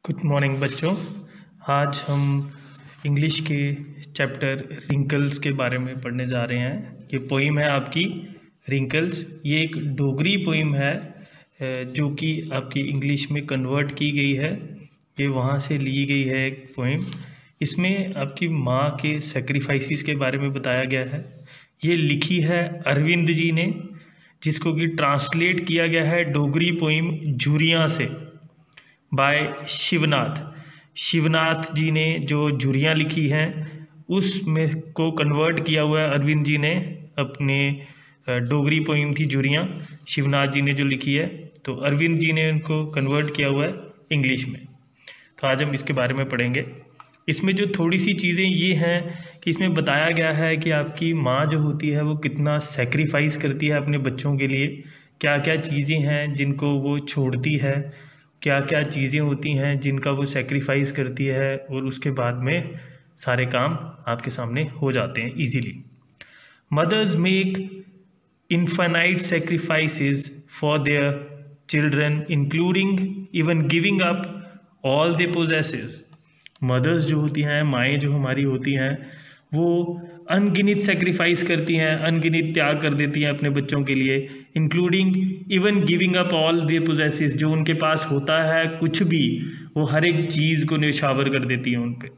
Good morning बच्चों। आज हम इंग्लिश के चैप्टर रिंकल्स के बारे में पढ़ने जा रहे हैं। ये पोइम है आपकी रिंकल्स। ये एक डोगरी पोइम है जो कि आपकी इंग्लिश में कन्वर्ट की गई है। ये वहाँ से ली गई है एक पोइम। इसमें आपकी माँ के सेक्रीफाइसेस के बारे में बताया गया है। ये लिखी है अरविंद जी ने, जिसको कि ट्रांसलेट किया गया है डोगरी पोइम झुरियाँ से बाय शिवनाथ जी ने जो झुरियाँ लिखी हैं उसमें को कन्वर्ट किया हुआ है अरविंद जी ने। अपने डोगरी पोइम थी झुरियाँ, शिवनाथ जी ने जो लिखी है, तो अरविंद जी ने उनको कन्वर्ट किया हुआ है इंग्लिश में। तो आज हम इसके बारे में पढ़ेंगे। इसमें जो थोड़ी सी चीज़ें ये हैं कि इसमें बताया गया है कि आपकी माँ जो होती है वो कितना सेक्रीफाइस करती है अपने बच्चों के लिए। क्या क्या चीज़ें हैं जिनको वो छोड़ती है, क्या क्या चीज़ें होती हैं जिनका वो सेक्रीफाइस करती है, और उसके बाद में सारे काम आपके सामने हो जाते हैं easily. Mothers make infinite sacrifices for their children including even giving up all they possesses. Mothers जो होती हैं, माएँ जो हमारी होती हैं, वो अनगिनत सेक्रीफाइस करती हैं, अनगिनत त्याग कर देती हैं अपने बच्चों के लिए, including even giving up all they possesses. जो उनके पास होता है कुछ भी, वो हर एक चीज़ को न्यौछावर कर देती हैं उन पे।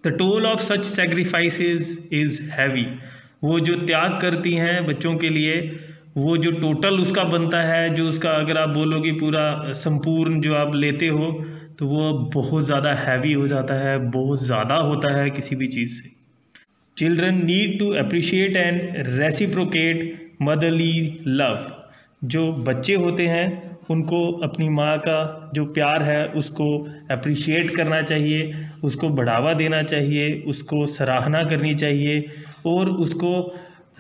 The toll of such sacrifices is heavy. वो जो त्याग करती हैं बच्चों के लिए, वो जो टोटल उसका बनता है, जो उसका अगर आप बोलोगे पूरा संपूर्ण जो आप लेते हो, तो वो बहुत ज़्यादा हैवी हो जाता है, बहुत ज़्यादा होता है किसी भी चीज़ से। Children need to appreciate and reciprocate motherly love. जो बच्चे होते हैं उनको अपनी माँ का जो प्यार है उसको अप्रिशिएट करना चाहिए, उसको बढ़ावा देना चाहिए, उसको सराहना करनी चाहिए, और उसको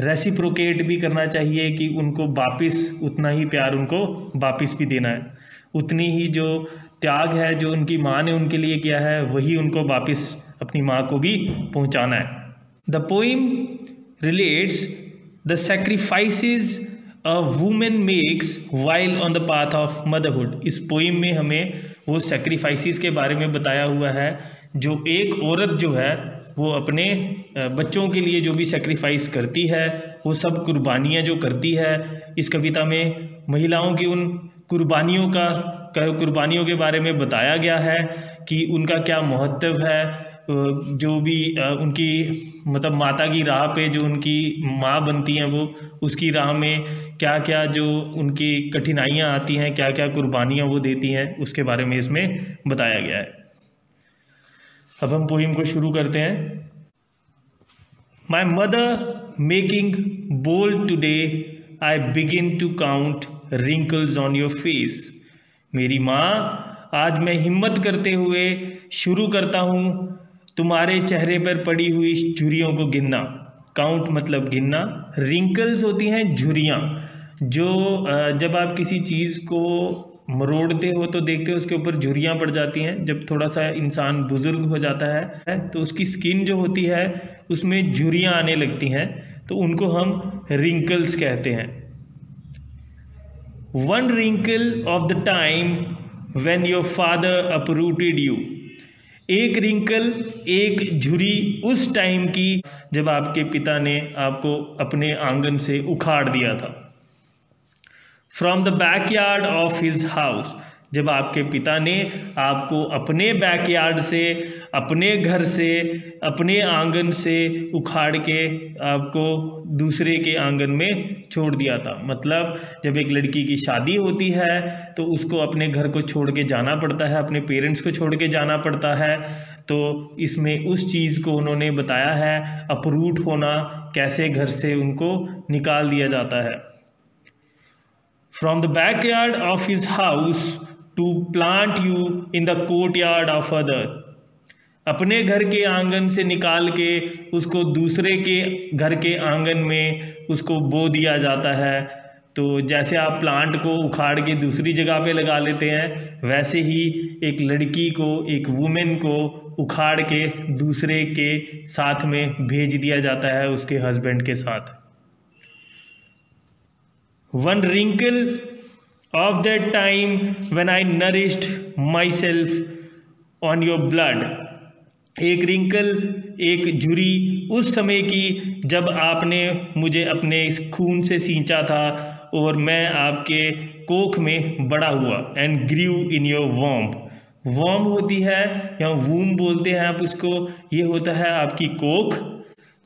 रेसिप्रोकेट भी करना चाहिए कि उनको वापस उतना ही प्यार उनको वापस भी देना है। उतनी ही जो त्याग है जो उनकी माँ ने उनके लिए किया है, वही उनको वापस अपनी माँ को भी पहुँचाना है। The poem relates the sacrifices a woman makes while on the path of motherhood। इस पोइम में हमें वो सेक्रीफाइसेस के बारे में बताया हुआ है जो एक औरत जो है वो अपने बच्चों के लिए जो भी सेक्रीफाइस करती है, वो सब कुर्बानियाँ जो करती है। इस कविता में महिलाओं की उन कुर्बानियों के बारे में बताया गया है कि उनका क्या महत्व है। जो भी उनकी मतलब माता की राह पे जो उनकी माँ बनती हैं, वो उसकी राह में क्या क्या जो उनकी कठिनाइयाँ आती हैं, क्या क्या कुर्बानियाँ वो देती हैं, उसके बारे में इसमें बताया गया है। अब हम पोइम को शुरू करते हैं। My mother making bold today I begin to count wrinkles on your face. मेरी माँ, आज मैं हिम्मत करते हुए शुरू करता हूँ तुम्हारे चेहरे पर पड़ी हुई झुर्रियों को गिनना। काउंट मतलब गिनना, रिंकल्स होती हैं झुर्रियाँ। जो जब आप किसी चीज़ को मरोड़ते हो तो देखते हो उसके ऊपर झुर्रियाँ पड़ जाती हैं। जब थोड़ा सा इंसान बुजुर्ग हो जाता है तो उसकी स्किन जो होती है उसमें झुर्रियाँ आने लगती हैं, तो उनको हम रिंकल्स कहते हैं। One wrinkle of the time when your father uprooted you. एक रिंकल, एक झुर्री उस टाइम की जब आपके पिता ने आपको अपने आंगन से उखाड़ दिया था। From the backyard of his house. जब आपके पिता ने आपको अपने बैकयार्ड से, अपने घर से, अपने आंगन से उखाड़ के आपको दूसरे के आंगन में छोड़ दिया था। मतलब जब एक लड़की की शादी होती है तो उसको अपने घर को छोड़ के जाना पड़ता है, अपने पेरेंट्स को छोड़ के जाना पड़ता है। तो इसमें उस चीज़ को उन्होंने बताया है, अपरूट होना, कैसे घर से उनको निकाल दिया जाता है। From the backyard of his house to plant you in the courtyard of other. अपने घर के आंगन से निकाल के उसको दूसरे के घर के आंगन में उसको बो दिया जाता है। तो जैसे आप प्लांट को उखाड़ के दूसरी जगह पे लगा लेते हैं, वैसे ही एक लड़की को, एक वुमेन को उखाड़ के दूसरे के साथ में भेज दिया जाता है, उसके हस्बैंड के साथ। One wrinkle of that time when I nourished myself on your blood. एक रिंकल, एक झुर्री उस समय की जब आपने मुझे अपने इस खून से सींचा था और मैं आपके कोख में बड़ा हुआ। And grieve in your womb. Womb होती है या वूम बोलते हैं आप उसको, ये होता है आपकी कोख,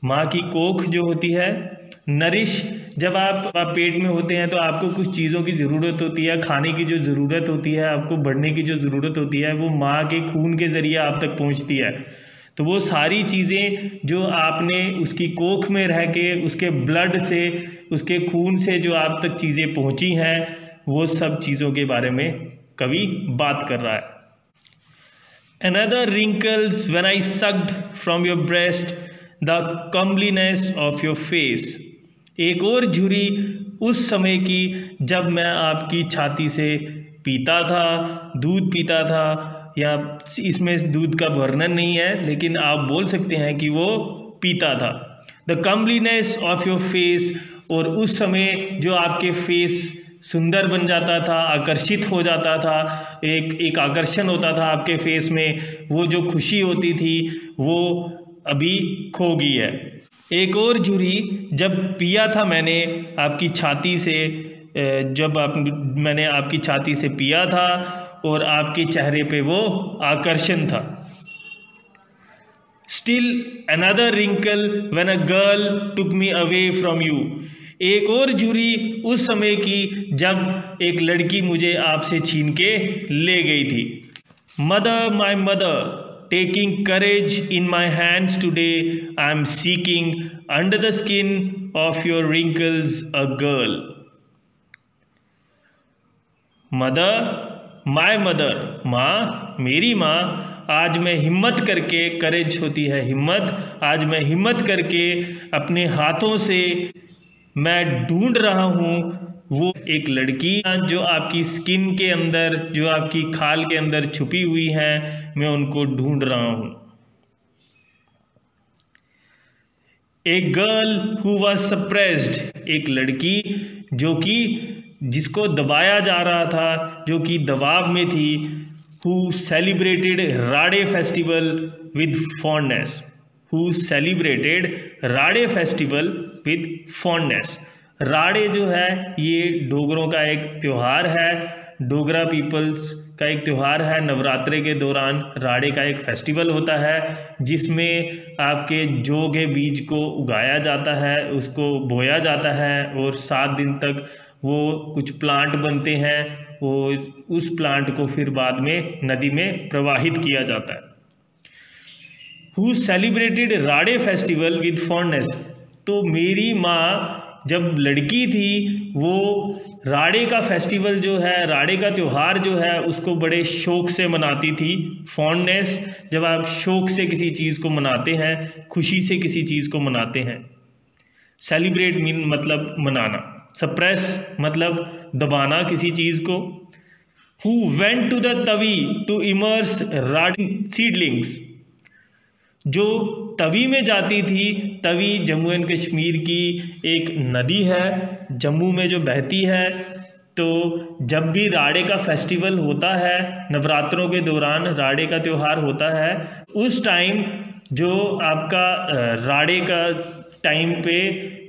माँ की कोख जो होती है। नरिश, जब आप पेट में होते हैं तो आपको कुछ चीज़ों की ज़रूरत होती है, खाने की जो ज़रूरत होती है, आपको बढ़ने की जो ज़रूरत होती है, वो माँ के खून के ज़रिए आप तक पहुँचती है। तो वो सारी चीज़ें जो आपने उसकी कोख में रह के उसके ब्लड से, उसके खून से जो आप तक चीज़ें पहुँची हैं, वो सब चीज़ों के बारे में कवि बात कर रहा है। Another wrinkles when I sucked from your breast the comeliness of your face। एक और झुर्री उस समय की जब मैं आपकी छाती से पीता था, दूध पीता था, या इसमें दूध का वर्णन नहीं है लेकिन आप बोल सकते हैं कि वो पीता था। द कमलीनेस ऑफ योर फेस, और उस समय जो आपके फेस सुंदर बन जाता था, आकर्षित हो जाता था, एक आकर्षण होता था आपके फेस में, वो जो खुशी होती थी वो अभी खो गई है। एक और झुर्री जब पिया था मैंने आपकी छाती से, मैंने आपकी छाती से पिया था और आपके चेहरे पे वो आकर्षण था। Still another wrinkle when a girl took me away from you. एक और झुर्री उस समय की जब एक लड़की मुझे आपसे छीन के ले गई थी। Mother my mother taking courage in my hands today I am seeking under the skin of your wrinkles a girl. Mother my mother, माँ मेरी माँ, आज मैं हिम्मत करके, करेज होती है हिम्मत, आज मैं हिम्मत करके अपने हाथों से मैं ढूंढ रहा हूँ वो एक लड़की जो आपकी स्किन के अंदर, जो आपकी खाल के अंदर छुपी हुई है, मैं उनको ढूंढ रहा हूँ। एक गर्ल हु वाज सप्रेस्ड, एक लड़की जो कि जिसको दबाया जा रहा था, जो कि दबाव में थी। Who celebrated Rade festival with fondness, who celebrated Rade festival with fondness. Rade जो है ये डोगरों का एक त्यौहार है, डोगरा पीपल्स का एक त्यौहार है। नवरात्रे के दौरान राडे का एक फेस्टिवल होता है जिसमें आपके जौ के बीज को उगाया जाता है, उसको बोया जाता है और 7 दिन तक वो कुछ प्लांट बनते हैं, वो उस प्लांट को फिर बाद में नदी में प्रवाहित किया जाता है। Who celebrated Rade festival with fondness. तो मेरी माँ जब लड़की थी वो राडे का फेस्टिवल जो है, राडे का त्यौहार जो है, उसको बड़े शौक से मनाती थी। फॉन्डनेस, जब आप शौक से किसी चीज़ को मनाते हैं, खुशी से किसी चीज़ को मनाते हैं। सेलिब्रेट मीन मतलब मनाना, सप्रेस मतलब दबाना किसी चीज़ को। Who went to the Tawi to immerse Rade seedlings, जो तवी में जाती थी। तवी जम्मू एंड कश्मीर की एक नदी है, जम्मू में जो बहती है। तो जब भी राडे का फेस्टिवल होता है, नवरात्रों के दौरान राडे का त्यौहार होता है, उस टाइम जो आपका राडे का टाइम पे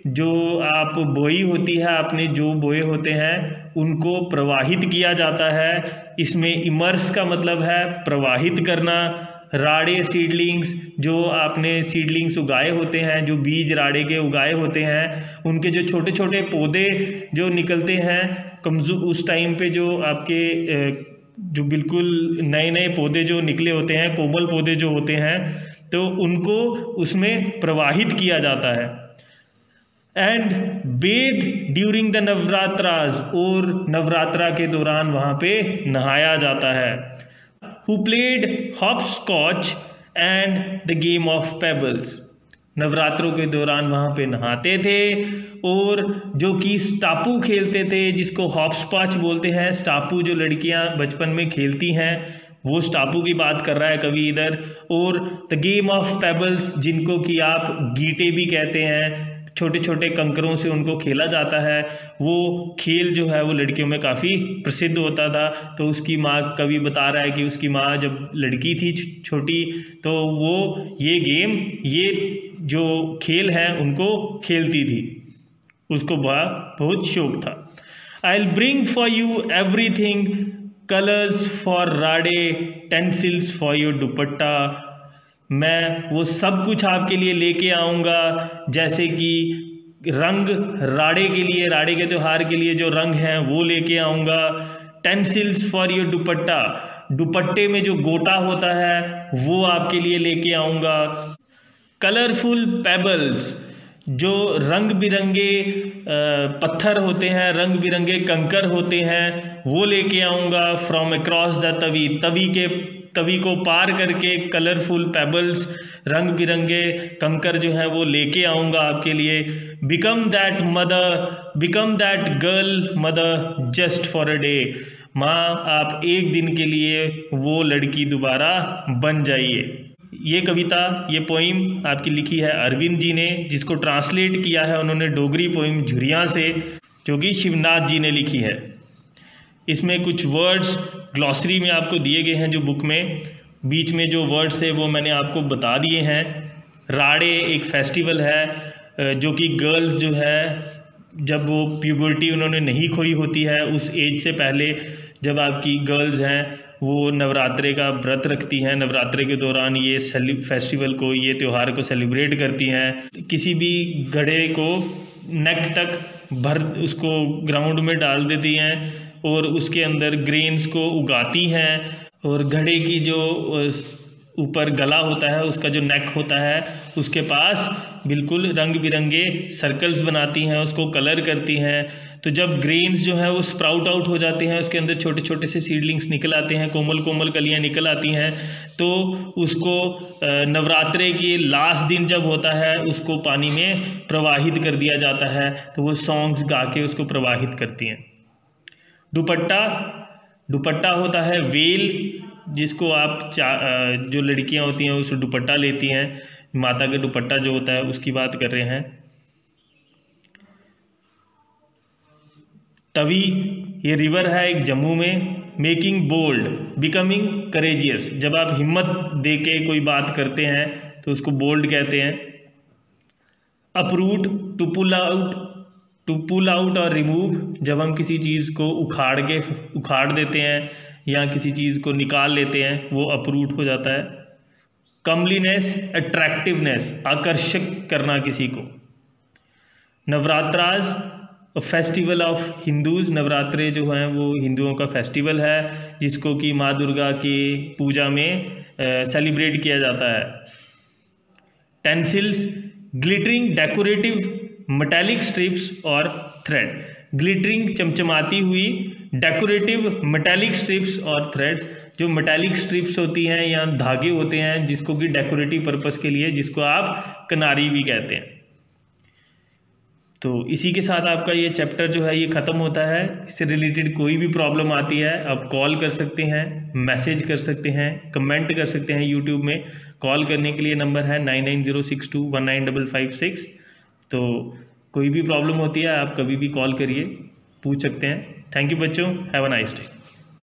जो आप बोई होती है, आपने जो बोए होते हैं उनको प्रवाहित किया जाता है। इसमें इमर्स का मतलब है प्रवाहित करना। राडे सीडलिंग्स, जो आपने सीडलिंग्स उगाए होते हैं, जो बीज राडे के उगाए होते हैं, उनके जो छोटे छोटे पौधे जो निकलते हैं उस टाइम पे, जो आपके जो बिल्कुल नए नए पौधे जो निकले होते हैं, कोमल पौधे जो होते हैं, तो उनको उसमें प्रवाहित किया जाता है। And bathe during the Navratras, और नवरात्रा के दौरान वहाँ पे नहाया जाता है। Who played hopscotch and the game of pebbles। नवरात्रों के दौरान वहाँ पे नहाते थे और जो कि स्टापू खेलते थे, जिसको हॉपस्कॉच बोलते हैं। स्टापू जो लड़कियाँ बचपन में खेलती हैं, वो स्टापू की बात कर रहा है कवि इधर। और द गेम ऑफ पेबल्स, जिनको कि आप गीटे भी कहते हैं, छोटे छोटे कंकरों से उनको खेला जाता है। वो खेल जो है वो लड़कियों में काफ़ी प्रसिद्ध होता था। तो उसकी माँ, कवि बता रहा है कि उसकी माँ जब लड़की थी छोटी, तो वो ये गेम, ये जो खेल हैं उनको खेलती थी, उसको बहुत शौक था। I will bring for you everything, colours for Rade, tinsels for your dupatta. मैं वो सब कुछ आपके लिए लेके आऊँगा, जैसे कि रंग राडे के लिए, राडे के त्यौहार के लिए जो रंग हैं वो लेके आऊँगा। टेंसिल्स फॉर योर दुपट्टा, दुपट्टे में जो गोटा होता है वो आपके लिए लेके आऊँगा। कलरफुल पेबल्स, जो रंग बिरंगे पत्थर होते हैं, रंग बिरंगे कंकर होते हैं, वो लेके आऊँगा। From across the Tawi, Tawi को पार करके कलरफुल पेबल्स, रंग बिरंगे कंकर जो है वो लेके आऊँगा आपके लिए। Become that mother, become that girl mother just for a day. माँ, आप एक दिन के लिए वो लड़की दोबारा बन जाइए। ये कविता, ये पोइम आपकी लिखी है अरविंद जी ने, जिसको ट्रांसलेट किया है उन्होंने डोगरी पोइम झुरियाँ से, जो कि शिवनाथ जी ने लिखी है। इसमें कुछ वर्ड्स ग्लॉसरी में आपको दिए गए हैं, जो बुक में बीच में जो वर्ड्स है वो मैंने आपको बता दिए हैं। राडे एक फेस्टिवल है जो कि गर्ल्स जो है, जब वो प्यूबर्टी उन्होंने नहीं खोई होती है, उस एज से पहले जब आपकी गर्ल्स हैं वो नवरात्रे का व्रत रखती हैं, नवरात्रे के दौरान ये फेस्टिवल को, ये त्यौहार को सेलिब्रेट करती हैं। किसी भी घड़े को नेक तक भर उसको ग्राउंड में डाल देती हैं और उसके अंदर ग्रेन्स को उगाती हैं, और घड़े की जो ऊपर गला होता है, उसका जो नेक होता है, उसके पास बिल्कुल रंग बिरंगे सर्कल्स बनाती हैं, उसको कलर करती हैं। तो जब ग्रेन्स जो है वो स्प्राउट आउट हो जाते हैं, उसके अंदर छोटे छोटे से सीडलिंग्स निकल आते हैं, कोमल कोमल कलियां निकल आती हैं, तो उसको नवरात्रे के लास्ट दिन जब होता है उसको पानी में प्रवाहित कर दिया जाता है। तो वो सॉन्ग्स गा के उसको प्रवाहित करती हैं। दुपट्टा होता है वेल, जिसको आप जो लड़कियां होती हैं उस दुपट्टा लेती हैं, माता का दुपट्टा जो होता है उसकी बात कर रहे हैं। तवी, ये रिवर है एक जम्मू में। मेकिंग बोल्ड, बिकमिंग करेजियस, जब आप हिम्मत दे के कोई बात करते हैं तो उसको बोल्ड कहते हैं। अपरूट, टू पुल आउट और रिमूव, जब हम किसी चीज़ को उखाड़ देते हैं या किसी चीज़ को निकाल लेते हैं, वो अपरूट हो जाता है। कमलीनेस, अट्रैक्टिवनेस, आकर्षक करना किसी को। नवरात्राज, फेस्टिवल ऑफ हिंदूज़, नवरात्रे जो हैं वो हिंदुओं का फेस्टिवल है, जिसको कि माँ दुर्गा की पूजा में सेलिब्रेट किया जाता है। टेंसिल्स, ग्लिटरिंग डेकोरेटिव मेटालिक स्ट्रिप्स और थ्रेड, ग्लिटरिंग चमचमाती हुई, डेकोरेटिव मेटालिक स्ट्रिप्स और थ्रेड्स, जो मेटालिक स्ट्रिप्स होती हैं या धागे होते हैं जिसको कि डेकोरेटिव पर्पस के लिए, जिसको आप कनारी भी कहते हैं। तो इसी के साथ आपका ये चैप्टर जो है ये ख़त्म होता है। इससे रिलेटेड कोई भी प्रॉब्लम आती है आप कॉल कर सकते हैं, मैसेज कर सकते हैं, कमेंट कर सकते हैं यूट्यूब में। कॉल करने के लिए नंबर है 9906219556। तो कोई भी प्रॉब्लम होती है आप कभी भी कॉल करिए, पूछ सकते हैं। थैंक यू बच्चों, हैव अ नाइस डे।